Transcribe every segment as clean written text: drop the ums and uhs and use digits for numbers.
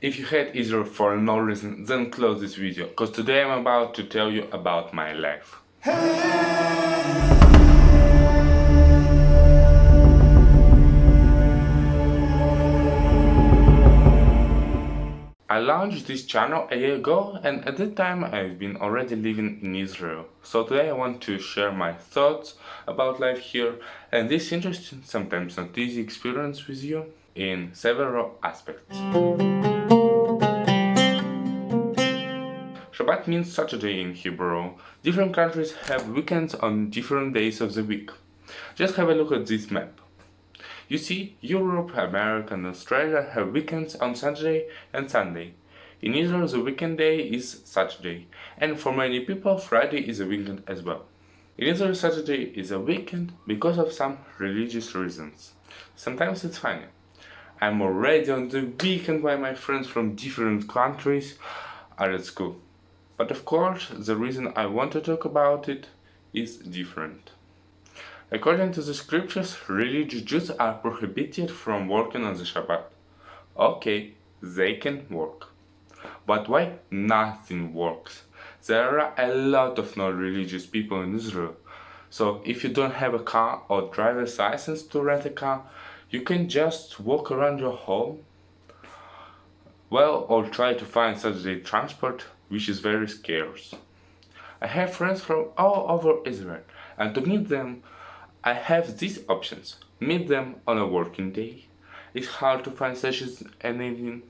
If you hate Israel for no reason, then close this video, cause today I'm about to tell you about my life. I launched this channel a year ago, and at that time I've been already living in Israel. So today I want to share my thoughts about life here and this interesting, sometimes not easy experience with you in several aspects. Shabbat means Saturday in Hebrew. Different countries have weekends on different days of the week. Just have a look at this map. You see, Europe, America and Australia have weekends on Saturday and Sunday. In Israel the weekend day is Saturday, and for many people Friday is a weekend as well. In Israel Saturday is a weekend because of some religious reasons. Sometimes it's funny. I'm already on the weekend while my friends from different countries are at school. But of course, the reason I want to talk about it is different. According to the scriptures, religious Jews are prohibited from working on the Shabbat. Okay, they can work. But why nothing works? There are a lot of non-religious people in Israel. So if you don't have a car or driver's license to rent a car, you can just walk around your home. Well, or try to find Saturday transport, which is very scarce. I have friends from all over Israel, and to meet them, I have these options. Meet them on a working day. It's hard to find such an evening.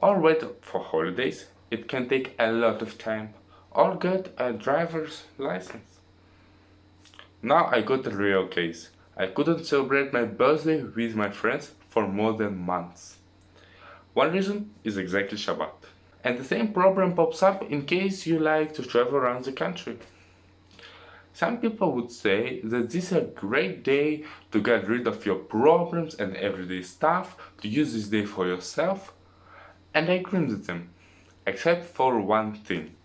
Or wait for holidays. It can take a lot of time. Or get a driver's license. Now I got the real case. I couldn't celebrate my birthday with my friends for more than months. One reason is exactly Shabbat. And the same problem pops up in case you like to travel around the country. Some people would say that this is a great day to get rid of your problems and everyday stuff, to use this day for yourself, and I agree with them. Except for one thing.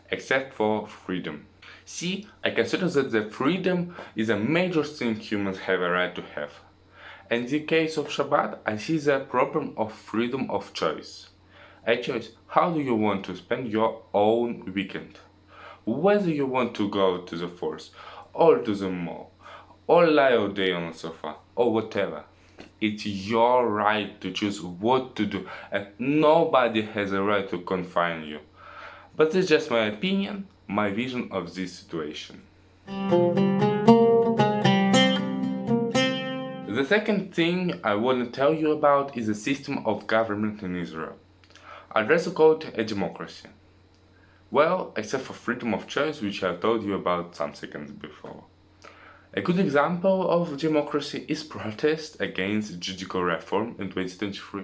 Except for freedom. See, I consider that the freedom is a major thing humans have a right to have. In the case of Shabbat, I see the problem of freedom of choice. A choice, how do you want to spend your own weekend? Whether you want to go to the forest, or to the mall, or lie all day on the sofa, or whatever. It's your right to choose what to do, and nobody has a right to confine you. But this is just my opinion, my vision of this situation. The second thing I want to tell you about is the system of government in Israel. I'd rather call it a democracy. Well, except for freedom of choice, which I told you about some seconds before. A good example of democracy is protest against judicial reform in 2023.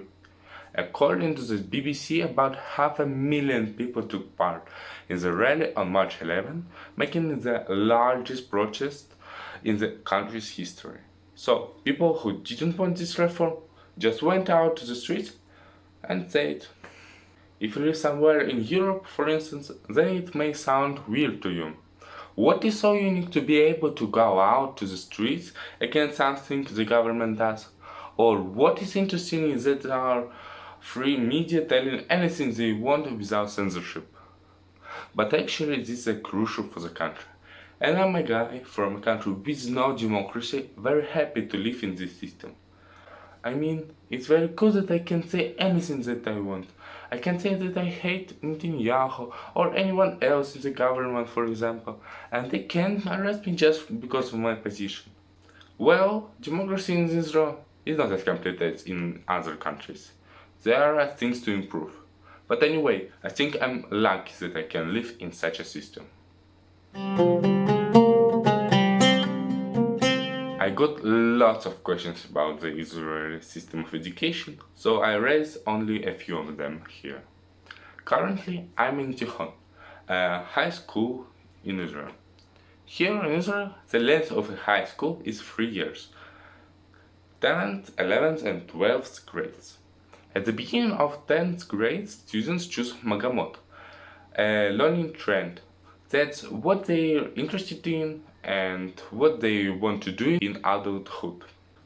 According to the BBC, about 500,000 people took part in the rally on March 11, making it the largest protest in the country's history. So, people who didn't want this reform just went out to the streets and said, if you live somewhere in Europe, for instance, then it may sound weird to you. What is so unique to be able to go out to the streets against something the government does? Or what is interesting is that there are free media telling anything they want without censorship. But actually this is crucial for the country. And I'm a guy from a country with no democracy, very happy to live in this system. I mean, it's very cool that I can say anything that I want. I can say that I hate Netanyahu or anyone else in the government, for example, and they can't arrest me just because of my position. Well, democracy in Israel is not as complete as in other countries. There are things to improve. But anyway, I think I'm lucky that I can live in such a system. I got lots of questions about the Israeli system of education, so I raise only a few of them here. Currently, I'm in Tichon, a high school in Israel. Here in Israel, the length of a high school is 3 years. 10th, 11th and 12th grades. At the beginning of 10th grade, students choose Magamot, a learning trend. That's what they're interested in and what they want to do in adulthood.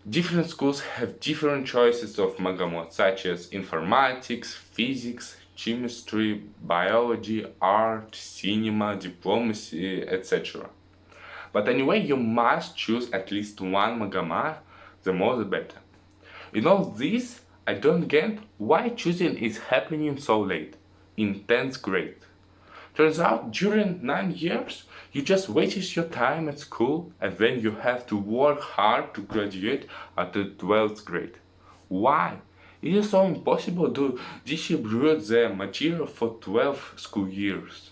Different schools have different choices of magamot, such as informatics, physics, chemistry, biology, art, cinema, diplomacy, etc. But anyway, you must choose at least one magama, the more the better. In all this, I don't get why choosing is happening so late, in 10th grade. Turns out during 9 years, you just wasted your time at school and then you have to work hard to graduate at the 12th grade. Why? It is so impossible to distribute the material for 12 school years.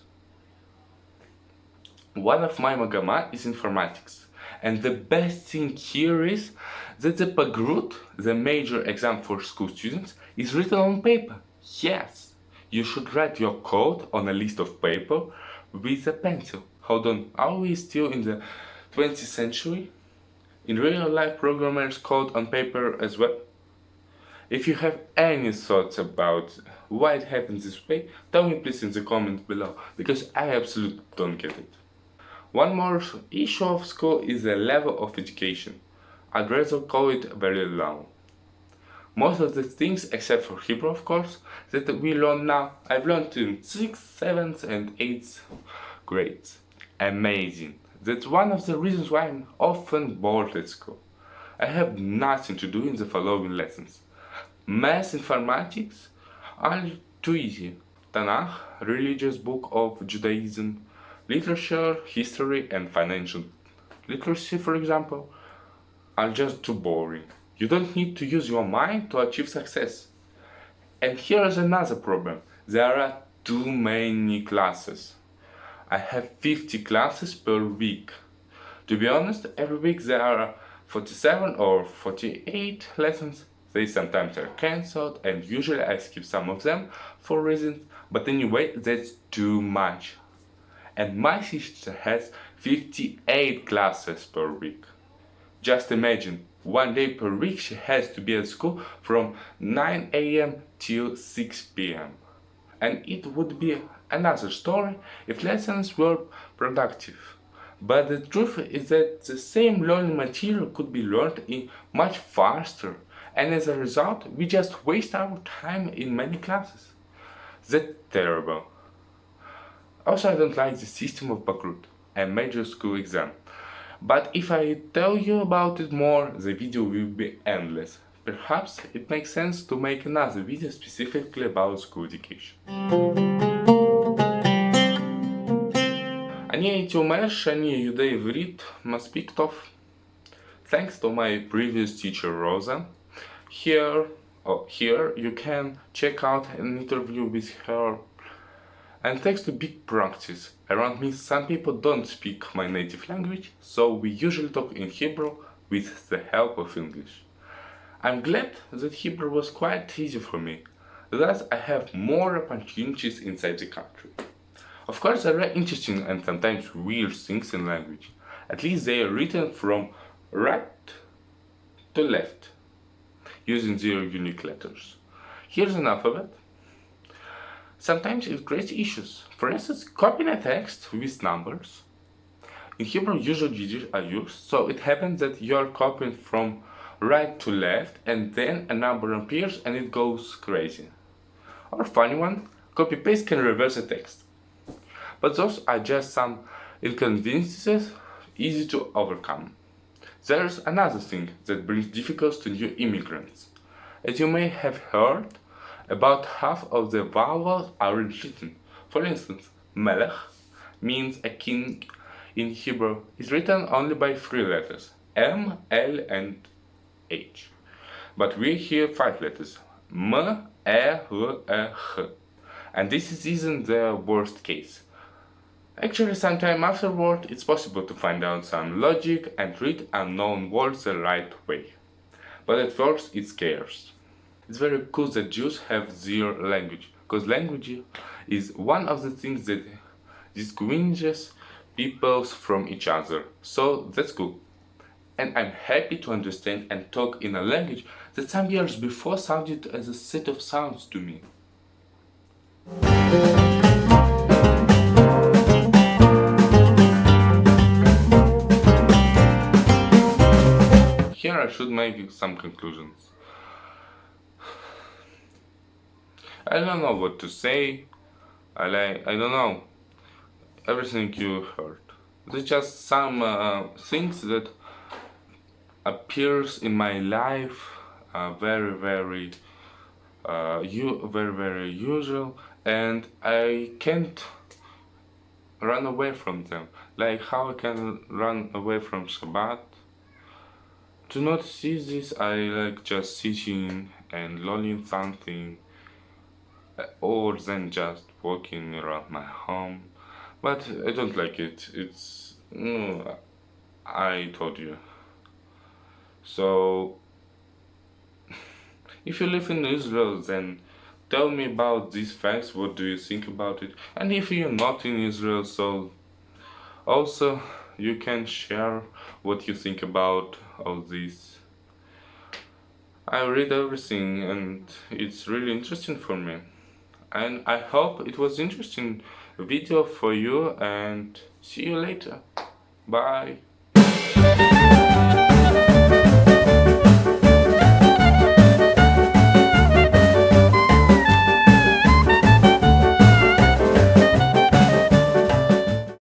One of my magama is informatics. And the best thing here is that the Pagrut, the major exam for school students, is written on paper. Yes, you should write your code on a list of paper with a pencil. Hold on, are we still in the 20th century? In real life, programmers code on paper as well? If you have any thoughts about why it happens this way, tell me please in the comments below, because I absolutely don't get it. One more issue of school is the level of education. I'd rather call it very low. Most of the things, except for Hebrew of course, that we learn now, I've learned in 6th, 7th and 8th grades. Amazing. That's one of the reasons why I'm often bored at school. I have nothing to do in the following lessons. Math, informatics are too easy. Tanakh, religious book of Judaism, literature, history and financial literacy, for example, are just too boring. You don't need to use your mind to achieve success. And here is another problem. There are too many classes. I have 50 classes per week. To be honest, every week there are 47 or 48 lessons. They sometimes are cancelled and usually I skip some of them for reasons, but anyway, that's too much. And my sister has 58 classes per week. Just imagine, one day per week she has to be at school from 9 a.m. till 6 p.m. And it would be another story if lessons were productive. But the truth is that the same learning material could be learned in much faster, and as a result, we just waste our time in many classes. That's terrible. Also, I don't like the system of Bakrut, a major school exam. But if I tell you about it more, the video will be endless. Perhaps it makes sense to make another video specifically about school education. אני הייתי אומר שאני יודע עברית מספיק טוב. Thanks to my previous teacher Rosa. Here you can check out an interview with her. And thanks to big practice, around me some people don't speak my native language, so we usually talk in Hebrew with the help of English. I'm glad that Hebrew was quite easy for me, thus I have more opportunities inside the country. Of course there are interesting and sometimes weird things in language, at least they are written from right to left, using their unique letters. Here's an alphabet. Sometimes it creates issues. For instance, copying a text with numbers. In Hebrew, usual digits are used, so it happens that you're copying from right to left and then a number appears and it goes crazy. Or funny one, copy-paste can reverse a text. But those are just some inconveniences easy to overcome. There's another thing that brings difficulties to new immigrants. As you may have heard, about half of the vowels aren't written. For instance, Melech means a king in Hebrew is written only by 3 letters, M, L and H. But we hear 5 letters, M, E, R, E, H. And this isn't the worst case. Actually, sometime afterward, it's possible to find out some logic and read unknown words the right way. But at first, it scares. It's very cool that Jews have their language, because language is one of the things that distinguishes peoples from each other. So that's cool. And I'm happy to understand and talk in a language that some years before sounded as a set of sounds to me. Here I should make some conclusions. I don't know what to say. I don't know everything you heard. There's just some things that appears in my life very very usual, and I can't run away from them. Like how I can run away from Shabbat. To not see this, I like just sitting and learning something, or then just walking around my home. But I don't like it. It's no, I told you. So if you live in Israel, then tell me about these facts. What do you think about it? And if you're not in Israel, so also you can share what you think about all this. I read everything and it's really interesting for me. And I hope it was interesting video for you, and see you later. Bye.